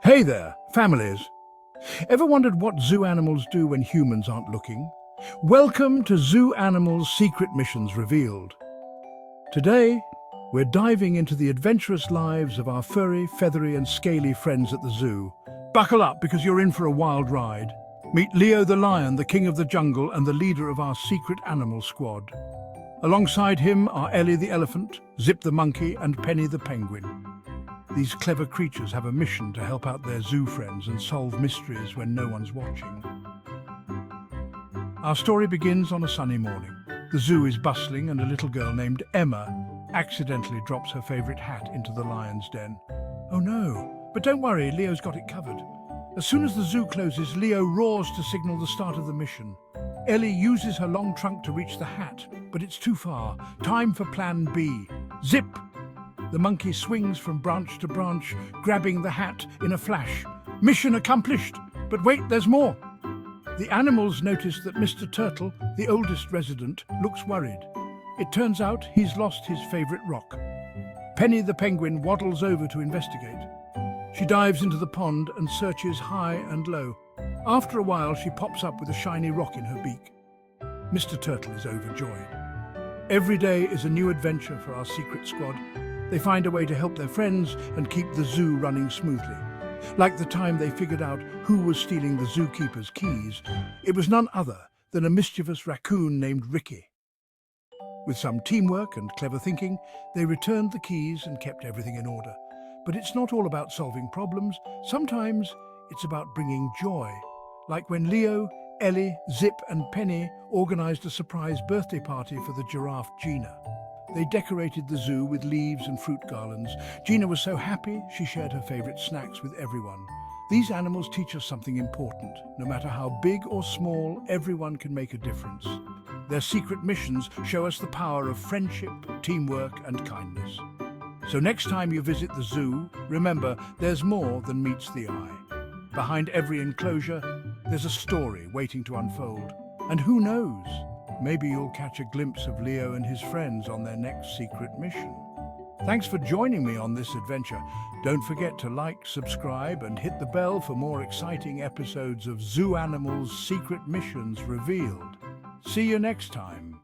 Hey there, families. Ever wondered what zoo animals do when humans aren't looking? Welcome to Zoo Animals' Secret Missions Revealed. Today, we're diving into the adventurous lives of our furry, feathery and scaly friends at the zoo. Buckle up because you're in for a wild ride. Meet Leo the lion, the king of the jungle and the leader of our secret animal squad. Alongside him are Ellie the elephant, Zip the monkey and Penny the penguin. These clever creatures have a mission to help out their zoo friends and solve mysteries when no one's watching. Our story begins on a sunny morning. The zoo is bustling and a little girl named Emma accidentally drops her favorite hat into the lion's den. Oh no, but don't worry, Leo's got it covered. As soon as the zoo closes, Leo roars to signal the start of the mission. Ellie uses her long trunk to reach the hat, but it's too far. Time for plan B. Zip! The monkey swings from branch to branch, grabbing the hat in a flash. Mission accomplished! But wait, there's more! The animals notice that Mr. Turtle, the oldest resident, looks worried. It turns out he's lost his favorite rock. Penny the penguin waddles over to investigate. She dives into the pond and searches high and low. After a while, she pops up with a shiny rock in her beak. Mr. Turtle is overjoyed. Every day is a new adventure for our secret squad. They find a way to help their friends and keep the zoo running smoothly. Like the time they figured out who was stealing the zookeeper's keys, it was none other than a mischievous raccoon named Ricky. With some teamwork and clever thinking, they returned the keys and kept everything in order. But it's not all about solving problems. Sometimes it's about bringing joy. Like when Leo, Ellie, Zip and Penny organized a surprise birthday party for the giraffe Gina. They decorated the zoo with leaves and fruit garlands. Gina was so happy, she shared her favorite snacks with everyone. These animals teach us something important. No matter how big or small, everyone can make a difference. Their secret missions show us the power of friendship, teamwork, and kindness. So next time you visit the zoo, remember there's more than meets the eye. Behind every enclosure, there's a story waiting to unfold. And who knows? Maybe you'll catch a glimpse of Leo and his friends on their next secret mission. Thanks for joining me on this adventure. Don't forget to like, subscribe, and hit the bell for more exciting episodes of Zoo Animals' Secret Missions Revealed. See you next time.